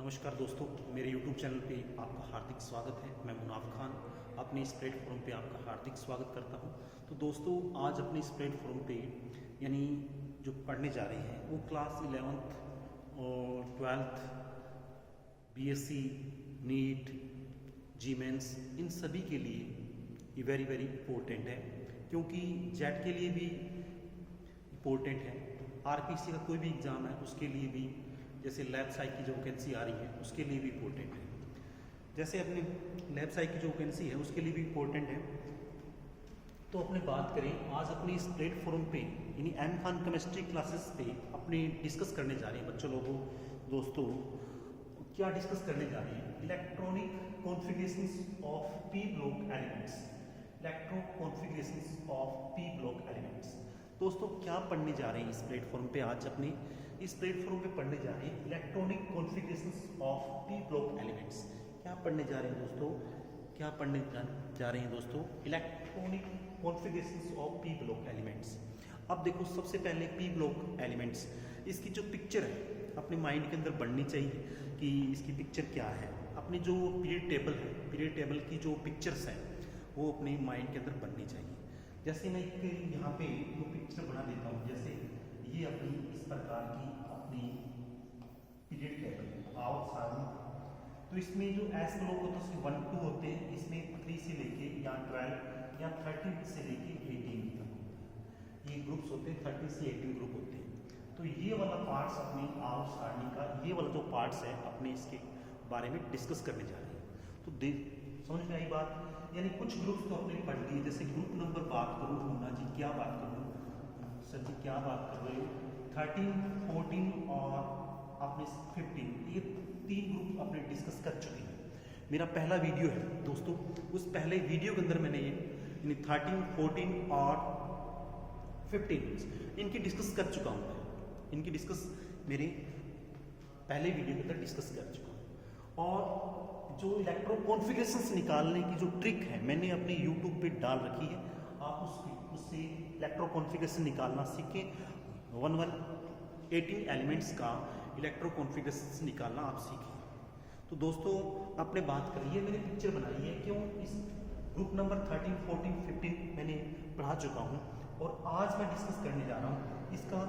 नमस्कार दोस्तों, मेरे YouTube चैनल पे आपका हार्दिक स्वागत है। मैं मुनाफ खान अपने इस प्लेटफॉर्म पे आपका हार्दिक स्वागत करता हूं। तो दोस्तों, आज अपने इस प्लेटफॉर्म पे यानी जो पढ़ने जा रहे हैं वो क्लास 11th और 12th BSc नीट जी मेंस इन सभी के लिए ये वेरी वेरी इम्पोर्टेंट है, क्योंकि जेट के लिए भी इम्पोर्टेंट है। RPC का कोई भी एग्ज़ाम है उसके लिए भी, जैसे लैब साइक की जो वैकेंसी आ रही है उसके लिए भी इम्पोर्टेंट है। जैसे अपने लैब साइक की जो वैकेंसी है उसके लिए भी इम्पोर्टेंट है। तो अपने बात करें आज अपने इस प्लेटफॉर्म पे यानी एम खान केमिस्ट्री क्लासेस पे अपने डिस्कस करने जा रहे हैं बच्चों लोगों दोस्तों। क्या डिस्कस करने जा रहे हैं? Electronic configurations of P block elements. Electro configurations of P block elements. दोस्तों, क्या पढ़ने जा रहे हैं इस प्लेटफॉर्म पे? आज अपने इस प्लेटफॉर्म पे पढ़ने जा रहे हैं electronic configurations of P block elements. क्या पढ़ने जा रहे हैं दोस्तों? क्या पढ़ने जा रहे हैं दोस्तों? Electronic configurations of P block elements. अब देखो, सबसे पहले पी ब्लॉक एलिमेंट्स, इसकी जो पिक्चर है अपने माइंड के अंदर बननी चाहिए कि इसकी पिक्चर क्या है। अपनी जो पीरियड टेबल है, पीरियड टेबल की जो पिक्चर्स हैं वो अपने माइंड के अंदर बननी चाहिए। जैसे मैं यहाँ पे जो पिक्चर बना देता हूँ, जैसे ये अपनी इस प्रकार की अपनी पीरियड टेबल आओ सारी। तो इसमें जो एस ब्लॉक होता है उसमें 1 2 होते हैं, इसमें 3 से लेके या 12 या 13 से लेके 18 तक होते हैं। ये ग्रुप्स होते हैं, 13 से 18 ग्रुप होते हैं। तो ये वाला पार्ट्स अपने आओ सारणी का ये वाला जो पार्ट्स है अपने इसके बारे में डिस्कस करने जा रहे हैं। तो समझ में आई बात? यानी कुछ ग्रुप्स तो अपने पढ़ लिए। जैसे ग्रुप नंबर बात करूँ, मुन्ना जी क्या बात करूँ, सर जी क्या बात कर रहे हो, 13, 14 और अपने 15, ये 3 ग्रुप अपने डिस्कस कर चुके हैं। मेरा पहला वीडियो है दोस्तों, उस पहले वीडियो के अंदर मैंने यानी 13, 14 और 15 इनकी डिस्कस कर चुका हूँ। इनकी डिस्कस मेरे पहले वीडियो के अंदर डिस्कस कर चुका हूँ। और जो इलेक्ट्रो कॉन्फ़िगरेशंस निकालने की जो ट्रिक है मैंने अपने YouTube पे डाल रखी है, आप उससे इलेक्ट्रो कॉन्फ़िगरेशन निकालना सीखें। 18 एलिमेंट्स का इलेक्ट्रो कॉन्फ़िगरेशन निकालना आप सीखें। तो दोस्तों, आपने बात करी है, मैंने पिक्चर बनाई है। क्यों? इस ग्रुप नंबर 13, 14, 15 मैंने पढ़ा चुका हूँ और आज मैं डिस्कस करने जा रहा हूँ इसका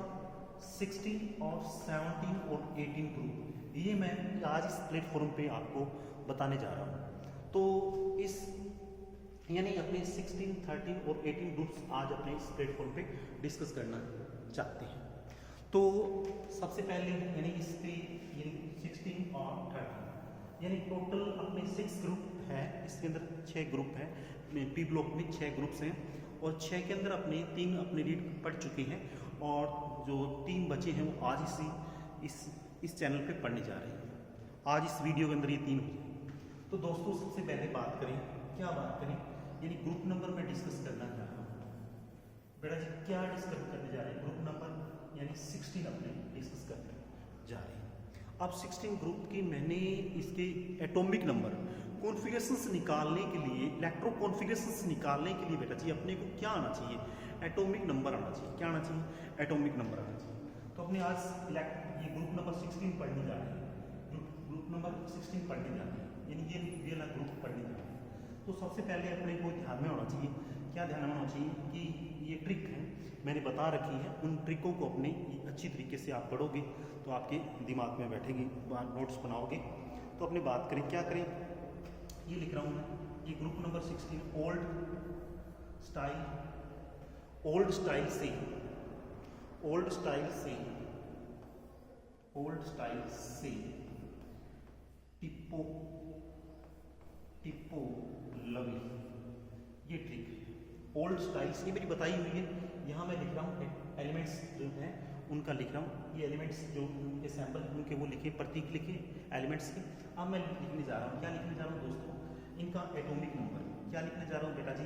16 और 17 और 18 ग्रुप। ये मैं आज इस प्लेटफॉर्म पे आपको बताने जा रहा हूँ। तो इस यानी अपने 16, 13 और 18 ग्रुप्स आज अपने इस प्लेटफॉर्म पे डिस्कस करना चाहते हैं। तो सबसे पहले यानी इस पे 16 और 13 यानी टोटल अपने 6 ग्रुप है। इसके अंदर 6 ग्रुप हैं, पी ब्लॉक में 6 ग्रुप्स हैं और 6 के अंदर अपने 3 अपने रीड पढ़ चुके हैं और जो 3 बचे हैं वो आज इस चैनल पे पढ़ने जा रहे हैं। आज इस वीडियो के अंदर ये 3 हो जाए। तो दोस्तों, सबसे पहले बात करें, क्या बात करें, यानी ग्रुप नंबर में डिस्कस करना जा रहा हूँ। बेटा जी क्या डिस्कस करने जा रहे हैं? ग्रुप नंबर यानी 16 अपने डिस्कस करने जा रहे हैं। अब 16 ग्रुप की मैंने इसके एटॉमिक नंबर कॉन्फ़िगरेशंस निकालने के लिए, इलेक्ट्रो कॉन्फ़िगरेशंस निकालने के लिए बेटा जी अपने को क्या आना चाहिए? एटॉमिक नंबर आना चाहिए। क्या आना चाहिए? एटॉमिक नंबर आना चाहिए। तो अपने आज ये ग्रुप नंबर 16 पढ़ने जा रहे हैं। ग्रुप नंबर 16 पढ़ने जा रहे हैं, यानी ये वाला ग्रुप पढ़ने जा रहे हैं। तो सबसे पहले अपने को ध्यान में होना चाहिए, क्या ध्यान में होना चाहिए कि ये ट्रिक है मैंने बता रखी है। उन ट्रिकों को अपने अच्छी तरीके से आप पढ़ोगे तो आपके दिमाग में बैठेगी, नोट्स बनाओगे। तो अपने बात करें, क्या करें, ये लिख रहा हूँ मैं, ये ग्रुप नंबर 16 ओल्ड स्टाइल से टिप्पो लवली, ये ट्रिक है। ओल्ड स्टाइल्स ये मेरी बताई हुई है। यहाँ मैं लिख रहा हूँ एलिमेंट्स जो हैं उनका लिख रहा हूँ। ये एलिमेंट्स जो उनके सैंपल उनके वो लिखे, प्रतीक लिखे एलिमेंट्स के। अब मैं लिखने जा रहा हूँ, क्या लिखने जा रहा हूँ दोस्तों? इनका एटॉमिक नंबर। क्या लिखने जा रहा हूँ बेटा जी?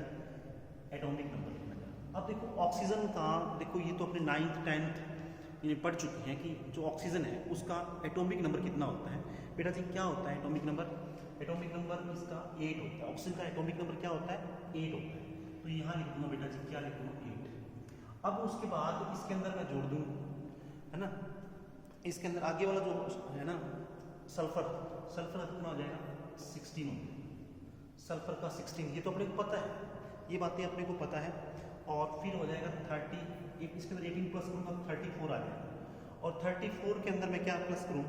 एटॉमिक नंबर लिखने जा रहा हूँ। अब देखो ऑक्सीजन का, देखो ये तो अपने 9th 10th ये पढ़ चुके हैं कि जो ऑक्सीजन है उसका एटॉमिक नंबर कितना होता है। बेटा जी क्या होता है एटॉमिक नंबर? एटॉमिक नंबर इसका 8 होता है। ऑक्सीजन का एटॉमिक नंबर क्या होता है? 8 होता है। तो यहाँ लिख दूंगा बेटा जी, क्या लिख दूंगा? 8। अब उसके बाद इसके अंदर मैं जोड़ दूँ, है ना, इसके अंदर आगे वाला जो है ना सल्फर सल्फर कितना हो जाएगा 16 हो जाएगा, सल्फर का 16, ये तो अपने को पता है, ये बातें अपने को पता है। और फिर हो जाएगा 30, इसके अंदर 18 प्लस करूँगा 34 आ जाएगा, और 34 के अंदर मैं क्या प्लस करूँ,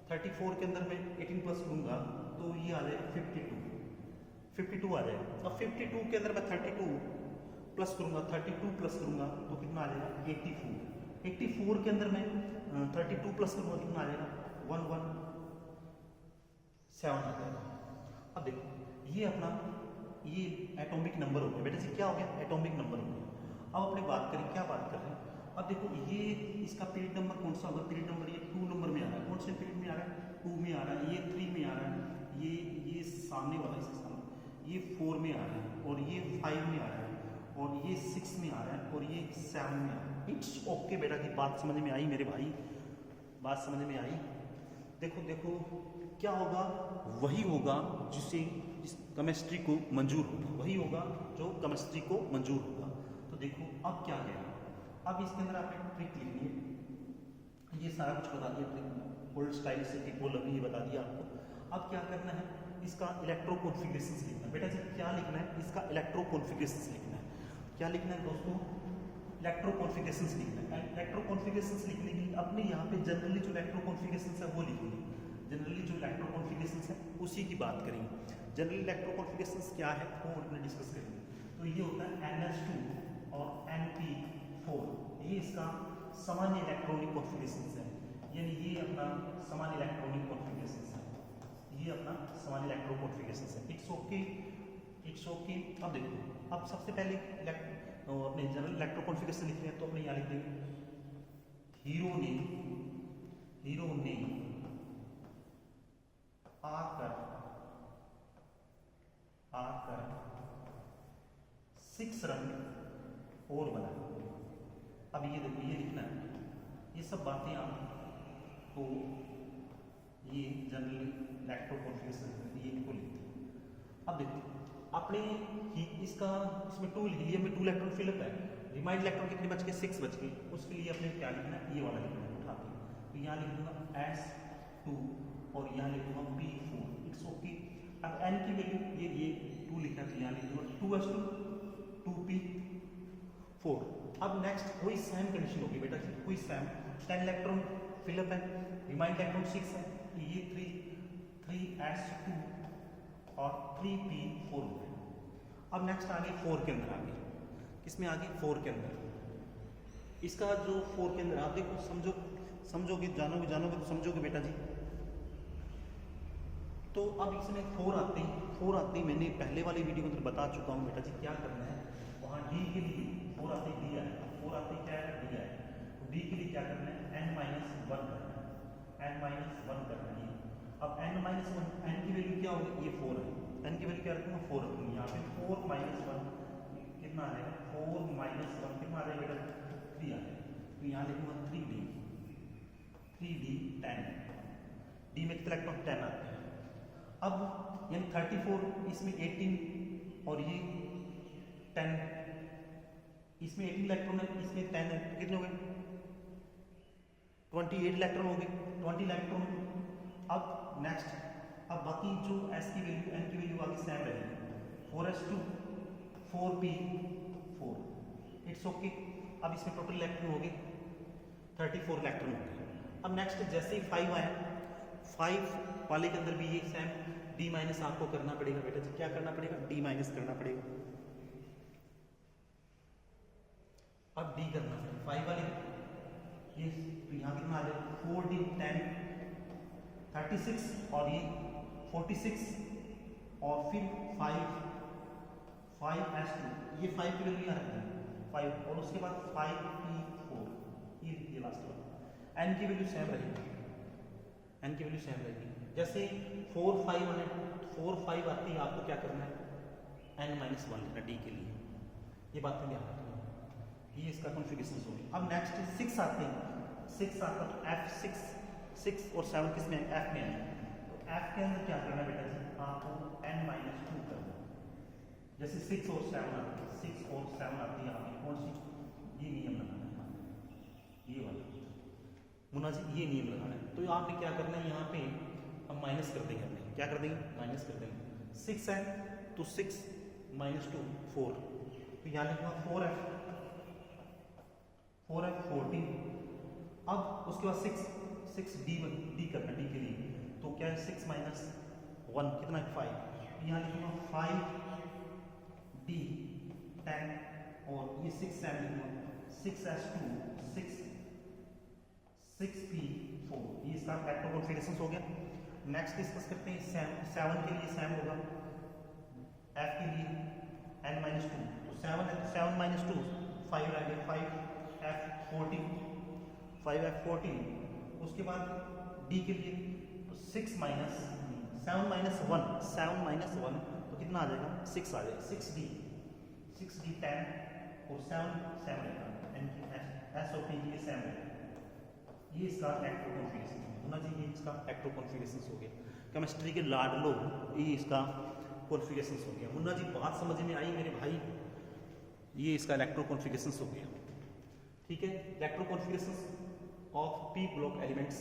34 के अंदर मैं 18 प्लस करूँगा तो ये आ जाएगा 52 आ जाएगा। अब 52 के अंदर मैं 32 प्लस करूँगा, 32 प्लस करूँगा तो कितना आ जाएगा 84 के अंदर मैं 32 प्लस करूँगा कितना आ जाएगा 117 आ जाएगा। अब देखो ये अपना ये एटॉमिक नंबर हो गया बेटा जी, क्या हो गया एटॉमिक नंबर हो गया। अब अपने बात करें, क्या बात कर रहे हैं, अब देखो ये इसका पीरियड नंबर कौन सा होगा, पीरियड नंबर ये 2 नंबर में आ रहा है, कौन से पीरियड में आ रहा है 2 में आ रहा है, ये 3 में आ रहा है, ये सामने वाला इसके सामने ये 4 में आ रहा है, और ये 5 में आ रहा है, और ये 6 में आ रहा है, और ये 7 में आ रहा है। इट्स ओके बेटा जी, बात समझ में आई मेरे भाई, बात समझ में आई। देखो देखो क्या होगा, वही होगा जिसे इस केमिस्ट्री को मंजूर होगा, वही होगा जो केमिस्ट्री को मंजूर होगा। तो देखो अब क्या है, अब इसके अंदर आपने ट्रिक लिखनी है, ये सारा कुछ बता दिया ट्रिक, ओल्ड स्टाइल से टिपोल अभी ये बता दिया आपको। अब क्या करना है, इसका इलेक्ट्रो कॉन्फ़िगरेशंस लिखना है बेटा जी, क्या लिखना है, इसका इलेक्ट्रो कॉन्फ़िगरेशंस लिखना है। क्या लिखना है दोस्तों, इलेक्ट्रो कॉन्फ़िगरेशंस लिखना है। इलेक्ट्रो कॉन्फ़िगरेशंस लिखने के लिए अपने यहाँ पे जनरली जो इलेक्ट्रो कॉन्फ़िगरेशंस है वो लिखेंगे, जनरली जो इलेक्ट्रो कॉन्फ़िगरेशंस है उसी की बात करेंगे। जनरल इलेक्ट्रो कॉन्फ़िगरेशंस क्या है वो अपने डिस्कस करेंगे। तो ये होता है NH2 और NP4, ये इसका सामान्य इलेक्ट्रॉनिक कॉन्फ़िगरेशंस है, यानी ये अपना सामान्य इलेक्ट्रॉनिक कॉन्फ़िगरेशंस है, ये अपना सामान्य इलेक्ट्रो कॉन्फ़िगरेशंस है। It's okay, it's okay. अब देखो, अब सबसे पहले अपने जनरल इलेक्ट्रो कॉन्फ़िगरेशन लिखते हैं, तो अपने यहाँ लिख देंगे हीरो ने आकर 6 रन और बनाए। अब ये देखो, ये लिखना है, ये सब बातें आपको ये जनरल इलेक्ट्रो कॉन्फ़िगरेशन ये इनको लिखते हैं। अब देखो अपने इसका इसमें 2 हीलियम में 2 इलेक्ट्रॉन फिलअप है, रिमाइंड इलेक्ट्रॉन कितने बच गए 6 बच गए, उसके लिए अपने क्या लिखना है, ये वाला लिखना है उठा के, तो यहाँ लिख दूंगा S2 और यहाँ लिख दूंगा P4। It's okay. अब N की वैल्यू ये 2 लिखा है तो यहाँ लिख दूंगा 2S2 2P4। अब नेक्स्ट वही सेम कंडीशन होगी बेटा जी, वही सेम 10 इलेक्ट्रॉन फिलअप है, रिमाइंड इलेक्ट्रॉन 6 है, तो ये 3S2 और 3P4 हो गए। अब नेक्स्ट आगे 4 के अंदर आगे, किसमें आगे 4 के अंदर, इसका जो 4 के अंदर आप देखो, समझोगे जानोगे तो समझोगे बेटा जी। तो अब इसमें 4 आते हैं, मैंने पहले वाली वीडियो के अंदर बता चुका हूँ बेटा जी क्या करना है। वहाँ D के लिए 4 आते डी आएगा, 4 आते क्या है डी आएगा, तो डी के लिए क्या करना है n-1 करना है, n-1 करना है। अब n-1 n की वैल्यू क्या होगी, ये 4 है, n की वैल्यू क्या रखूँगा 4 रखूँगी, यहाँ पे 4 - 1 कितना आ जाएगा, 4 - 1 कितना आ जाएगा बेटा 3 आ जाएगा, तो यहाँ लिखूँगा 3D 10, डी में कितने इलेक्ट्रॉन 10 आते हैं। अब यानी 34 इसमें 18 और ये 10, इसमें 18 इलेक्ट्रॉन है, इसमें 10 है, कितने हो गए 28 इलेक्ट्रॉन हो गए, 20 इलेक्ट्रॉन। अब नेक्स्ट, अब बाकी जो S की वैल्यू N की वैल्यू आगे सेम रहेगी, 4S2 4P4। It's okay. अब इसमें टोटल इलेक्ट्रॉन हो गए 34 इलेक्ट्रॉन हो गए। अब नेक्स्ट जैसे ही 5 आया, 5 वाले के अंदर भी ये सेम D- आपको करना पड़ेगा बेटा जी, क्या करना पड़ेगा D- करना पड़ेगा। अब D करना है 5 वाले ये, तो यहाँ कितना आ जाएगा 4D 10 36 और ये 46 और फिर 5S2, ये 5 की वैल्यू यहाँ रखते हैं 5, और उसके बाद 5P4, ये लास्ट वाला। N की वैल्यू सेम रहेगी, N की वैल्यू सेम रहेगी। जैसे 4 5 आती है, आपको क्या करना है n-1 लेना D के लिए, ये बात में ध्यान रखना, ये इसका कॉन्फ़िगरेशन हो गया। अब नेक्स्ट 6 आते हैं, 6 आता है तो F6 और 7 किस में F में है, तो F के अंदर क्या करना है बेटा जी, आपको n-2 करना। जैसे 6 और 7 आती है, 6 और 7 आती है, आपकी कौन सी, ये नियम लगाना है, ये वाला मुन्ना जी ये नियम लगाना है। तो आपने क्या करना है, यहाँ पे हम माइनस कर देंगे, अपने क्या कर देंगे, माइनस कर देंगे। 6 है तो 6 माइनस 2 4, तो यहाँ लिखूंगा 4 है 14। अब उसके बाद 6 डी करना, डी के लिए तो क्या है 6 माइनस 1 कितना है 5, यहाँ लिखूंगा 5 डी 10, और ये 6 7 लिखूंगा 6s2 6p 4, ये इसका वेक्टर कॉन्फिगरेशन हो गया। नेक्स्ट डिस्कस करते हैं 7 के लिए सैम होगा, f के लिए n माइनस 2, तो 7 है तो 7 माइनस 2 5 रह गया, 5f14। उसके बाद d के लिए तो 6 माइनस 7 माइनस 1 तो कितना आ जाएगा 6 आ जाएगा, 6d 10 और 7 रहेगा, एस और पी के लिए 7 रहेगा। ये इसका एक्टो कॉन्फिगरेशन होना चाहिए, इसका एक्टो कॉन्फिगरेशन हो गया। केमिस्ट्री के लाडलो ये इसका कॉन्फिगरेशन हो गया। मुन्ना जी बात समझ में आई मेरे भाई, ये इसका इलेक्ट्रो कॉन्फिगरेशन हो गया। ठीक है, electro configuration of P block elements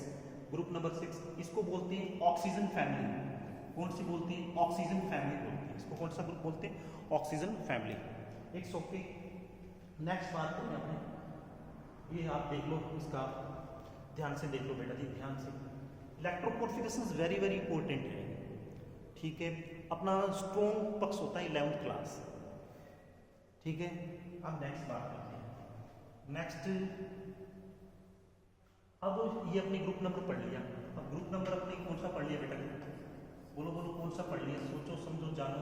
group number 6, इसको बोलते हैं ऑक्सीजन फैमिली। कौन सी बोलते हैं, ऑक्सीजन फैमिली बोलते हैं इसको। कौन सा ग्रुप बोलते हैं, ऑक्सीजन फैमिली। एक ओके, नेक्स्ट बात करें अपने, ये आप देख लो, इसका ध्यान से देख लो बेटा जी, ध्यान से। Electro configuration very very important है। ठीक है, अपना स्ट्रॉन्ग पक्ष होता है 11th क्लास। ठीक है, अब नेक्स्ट बात करते हैं। नेक्स्ट, अब ये अपने ग्रुप नंबर पढ़ लिया। अब ग्रुप नंबर अपने कौन सा पढ़ लिया बेटा, बोलो बोलो कौन सा पढ़ लिया, सोचो समझो जानो।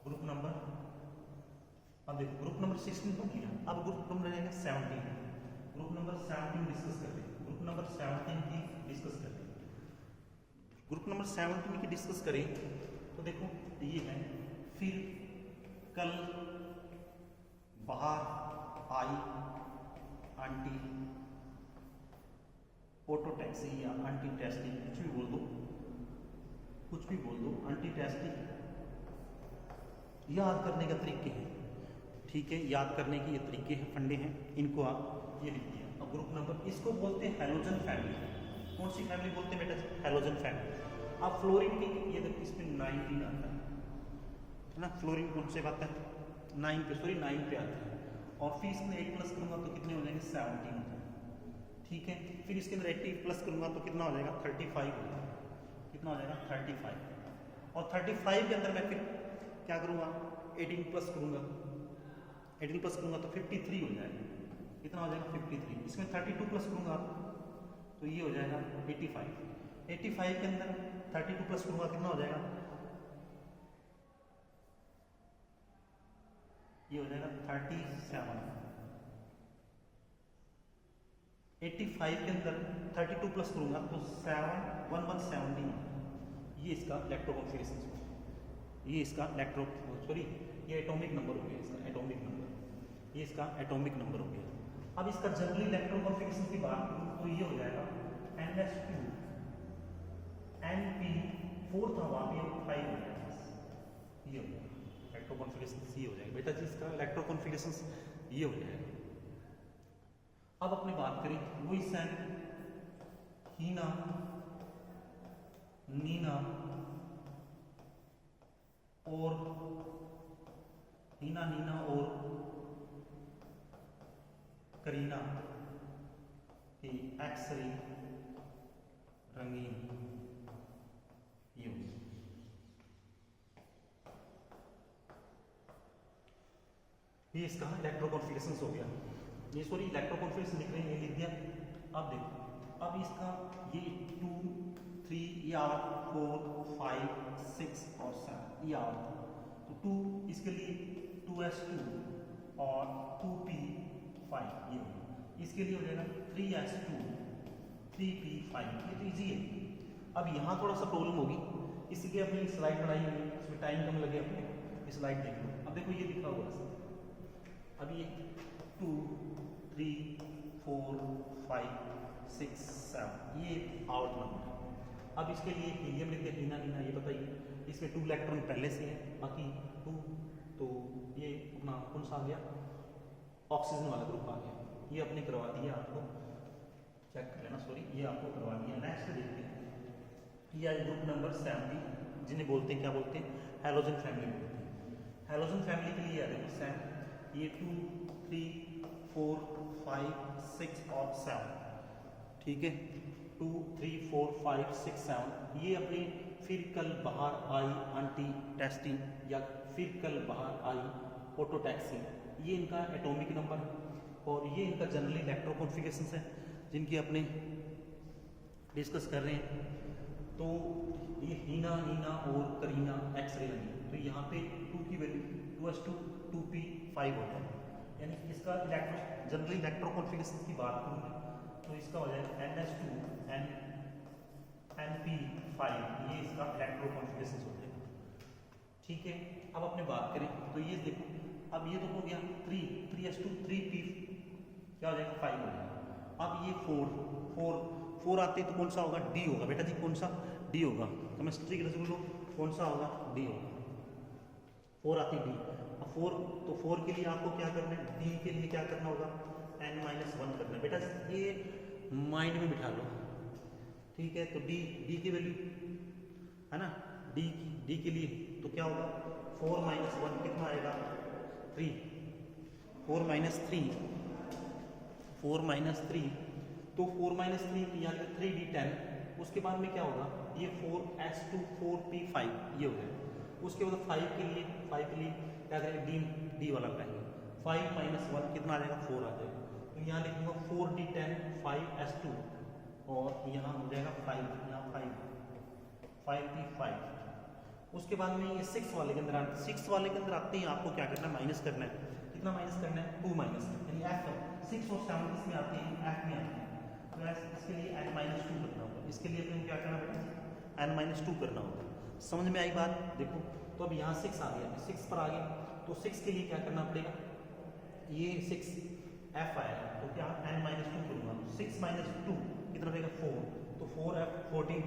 ग्रुप नंबर, अब देखो ग्रुप नंबर 16 पढ़ लिया, अब ग्रुप नंबर रहेगा 17। ग्रुप नंबर 17 डिस्कस करते हैं, ग्रुप नंबर 17 की डिस्कस करते हैं। ग्रुप नंबर 17 की डिस्कस करें तो देखो ये है, फिर कल बाहर आई आंटी, ऑटो टैक्सी या आंटी टैक्सी, कुछ भी बोल दो, कुछ भी बोल दो, आंटी टैक्सी याद करने का तरीके हैं। ठीक है, याद करने के ये तरीके हैं, फंडे हैं, इनको आप ये लिख दिया। अब ग्रुप नंबर, इसको बोलते हैं हैलोजन फैमिली। कौन सी फैमिली बोलते हैं बेटा, हैलोजन फैमिली। अब फ्लोरीन की, ये देखो इसमें 19 आता है ना, फ्लोरीन कौन से आता है 9 पे आता है, और फिर इसमें 8 प्लस करूंगा तो कितने हो जाएंगे 17 हो जाएंगे। ठीक है, फिर इसके अंदर 80 प्लस करूंगा तो कितना हो जाएगा 35 हो जाएगा, कितना हो जाएगा 35, और 35 के अंदर मैं फिर क्या करूंगा 18 प्लस करूंगा, 18 प्लस करूंगा तो 53 हो जाएगा, कितना हो जाएगा 53। इसमें 32 प्लस करूंगा तो ये हो जाएगा 85। 85 के अंदर 32 प्लस करूंगा कितना हो जाएगा, ये हो जाएगा 37। 85 के अंदर 32 प्लस करूंगा तो 1170, ये इसका इलेक्ट्रो कॉन्फिगरेशन, ये इसका इलेक्ट्रो सॉरी ये एटॉमिक नंबर हो गया, इसका एटॉमिक नंबर, ये इसका एटॉमिक नंबर हो गया। अब इसका जनरली इलेक्ट्रो कॉन्फिगरेशन की बात करूं तो ये हो जाएगा NH2 NP4 था वहां पे 5 हो जाएगा, ये हो जाएगा इलेक्ट्रो कॉन्फिगरेशन, ये हो जाएगा बेटा जी, इसका इलेक्ट्रो कॉन्फिगरेशन ये हो जाएगा। अब अपनी बात करें वही सैन, हीना, नीना और हीना, नीना और करीना की एक्सरे रंगीन, ये इसका इलेक्ट्रो कॉन्फिगरेशन हो गया। ये सॉरी इलेक्ट्रो कॉन्फिगरेशन लिख रहे हैं, ये लिख दिया। अब देखो, अब इसका ये 2 3 ये आ 4 5 6 और 7 ये आ, तो 2 इसके लिए 2s2 और 2p5 ये होगा, इसके लिए हो जाएगा 3s2 3p5, ये तो ईजी है। अब यहाँ थोड़ा सा प्रॉब्लम होगी, इसलिए अपनी स्लाइड बनाई हुई है, उसमें टाइम कम लगे, अपने स्लाइड देख लो। अब देखो ये लिखा हुआ है, अब ये 2 3 4 5 6 7 ये आउट नंबर है। अब इसके लिए हीलियम लिख दिया, हीना नीना ये बताइए, इसमें 2 इलेक्ट्रॉन पहले से है, बाकी 2, तो ये अपना कौन सा आ गया, ऑक्सीजन वाला ग्रुप आ गया। ये अपने करवा दिया, आपको चेक कर लेना, सॉरी ये आपको करवा दिया। नेक्स्ट देखते हैं, ये आज ग्रुप नंबर 70, जिन्हें बोलते हैं क्या बोलते हैं, हैलोजन फैमिली बोलते हैं। हैलोजन फैमिली के लिए देखो सैम, ये 2 3 4 5 6 और 7, ठीक है, 2 3 4 5 6 7। ये अपनी फिर कल बाहर आई आंटी टेस्टिंग या फिर कल बाहर आई ऑटोटैक्सी, ये इनका एटॉमिक नंबर और ये इनका जनरली इलेक्ट्रो कॉन्फ़िगरेशंस है जिनकी अपने डिस्कस कर रहे हैं। तो ये हीना, नीना और करीना एक्सरे लगी, तो यहाँ पे 2 की वैल्यू 2s2 2p5 होता है, यानी इसका जनरली इलेक्ट्रो कॉन्फ़िगरेशन की बात करूँ तो इसका हो जाएगा ns2 np5, ये इसका इलेक्ट्रो कॉन्फ़िगरेशन हो जाएगा, ठीक है। अब अपने बात करें तो ये देखो, अब ये तो हो गया 3s2 3p क्या हो जाएगा 5 हो जाएगा। अब ये 4 आते तो कौन सा होगा, डी होगा बेटा जी, कौन सा, डी होगा। केमिस्ट्री के रिजल्ट लो कौन सा होगा, डी होगा, 4 आती डी। अब 4 तो 4 के लिए आपको क्या करना है, डी के लिए क्या करना होगा, n-1 करना है बेटा, ये माइंड में बिठा लो, ठीक है। तो डी की वैल्यू है ना, डी के लिए तो क्या होगा 4 - 1 कितना आएगा 3, 4 - 3 तो 4 - 3 यानी 3d10। उसके बाद में क्या होगा, ये 4s2 4p5 ये हो गया। उसके बाद 5 के लिए क्या करेंगे, डी वाला लगाएंगे, 5 - 1 कितना आ जाएगा 4 आ जाएगा। तो यहाँ लिखूंगा 4d10 5s2 और यहाँ हो जाएगा 5, यहाँ 5p5। उसके बाद में ये 6 वाले के अंदर 6 वाले के अंदर आते ही आपको क्या करना है, माइनस करना है। कितना माइनस करना है, 2 माइनस, यानी f है। 6 और 7 इसमें आते हैं, f में आते हैं, तो इसके लिए n-2 करना होगा। इसके लिए अपने क्या करना पड़ेगा, n-2 करना होगा। समझ में आई बात, देखो तो अब यहाँ 6 आ गया, 6 पर आ गया, तो 6 के लिए क्या करना पड़ेगा, ये 6f आएगा, तो क्या n-2 करूँगा, 6 - 2 कितना रहेगा 4, तो 4f 14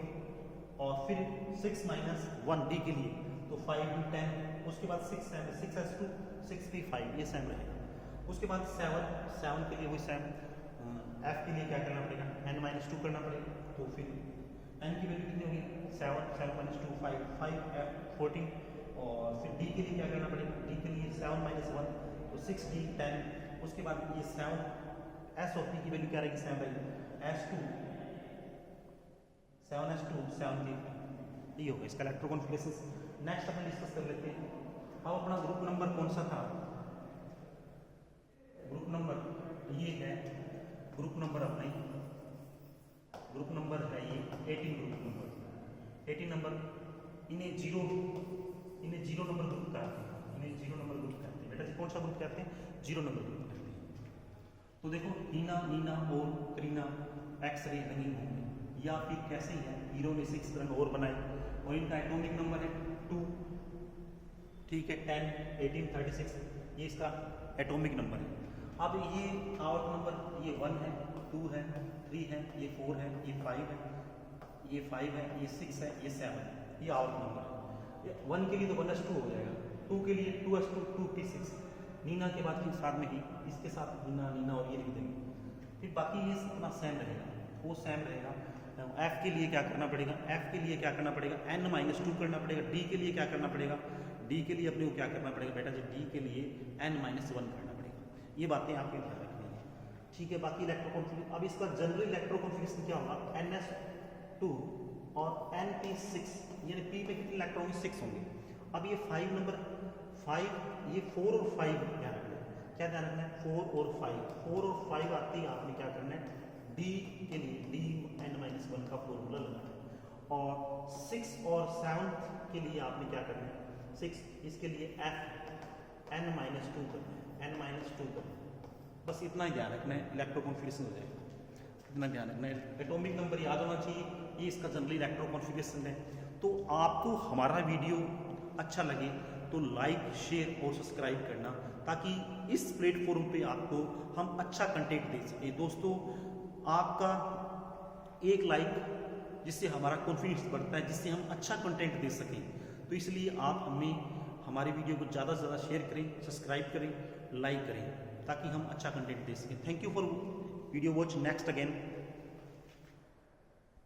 और फिर 6 - 1 डी के लिए तो 5d10। उसके बाद 6s2 6p5 ये सेम रहेगा। उसके बाद 7 के लिए वही सेम, f के लिए क्या करना पड़ेगा, n-2 करना पड़ेगा, तो फिर n की वैल्यू कितनी होगी 7 - 2 5f 14 और फिर d के लिए क्या करना पड़ेगा, d के लिए 7 - 1 तो 6d 10। उसके बाद ये 7 s और p की वैल्यू क्या रहेगी, 7 रहेगी, 7s2 7p ये होगा इसका इलेक्ट्रो कॉन्फ़िगरेशन। नेक्स्ट अपन डिस्कस कर लेते हैं। अब अपना ग्रुप नंबर कौन सा था, ग्रुप नंबर ये है, ग्रुप नंबर अपने ग्रुप नंबर है ये 18 ग्रुप नंबर 18 नंबर। इन्हें जीरो नंबर ग्रुप कहते हैं, इन्हें 0 नंबर ग्रुप कहते हैं बेटा जी। कौन सा ग्रुप कहते हैं, 0 नंबर ग्रुप कहते हैं। तो देखो हीना, नीना और करीना एक्सरे नहीं होंगे, या फिर कैसे ही है, हीरो ने 6 रन और बनाए और इनका एटॉमिक नंबर है 2, ठीक है, 10 18 36 ये इसका एटॉमिक नंबर है। अब ये आवर्त नंबर, ये 1 है, 2 है, 3 है, ये 4 है, ये 5 है, ये 5 है, ये 6 है, ये 7 है, ये आवर्त नंबर है। 1 के लिए तो 1s2 हो जाएगा, 2 के लिए 2s2 2p6, नीना के बाद फिर साथ में ही इसके साथ नीना और ये लिख देंगे। फिर बाकी ये अपना सेम रहेगा, वो सेम रहेगा। f के लिए क्या करना पड़ेगा, f के लिए क्या करना पड़ेगा, n-2 करना पड़ेगा। d के लिए क्या करना पड़ेगा, d के लिए अपने को क्या करना पड़ेगा बेटा जी, d के लिए n-1 करना पड़ेगा। ये बातें आपके ध्यान रखनी है, ठीक है। बाकी इलेक्ट्रो कॉन्फ़िगरेशन, अब इसका जनरल इलेक्ट्रो कॉन्फ़िगरेशन क्या होगा, ns2 और np6, यानी p पे कितने इलेक्ट्रॉन, 6 होंगे। अब ये 5 नंबर 5, ये 4 और 5 ध्यान रखना है, क्या ध्यान रखना है, 4 और 5 आते ही आपने क्या करना है, d के लिए d-1 का फॉर्मूला लगाना है। और 6 और 7 के लिए आपने क्या करना है, 6 इसके लिए f n-2 करना है, बस इतना ही ध्यान रखना है, इलेक्ट्रो कॉन्फ़िगरेशन हो जाएगा, इतना ध्यान रखना है। एटॉमिक नंबर याद होना चाहिए, ये इसका जनरली इलेक्ट्रो कॉन्फ़िगरेशन है। तो आपको हमारा वीडियो अच्छा लगे तो लाइक, शेयर और सब्सक्राइब करना, ताकि इस प्लेटफॉर्म पे आपको हम अच्छा कंटेंट दे सकें। दोस्तों आपका एक लाइक जिससे हमारा कॉन्फिडेंस बढ़ता है, जिससे हम अच्छा कंटेंट दे सकें, तो इसलिए आप हमें हमारे वीडियो को ज़्यादा से ज़्यादा शेयर करें, सब्सक्राइब करें, लाइक करें। ताकि हम अच्छा कंटेंट दे सकें। Thank you for video watch next again.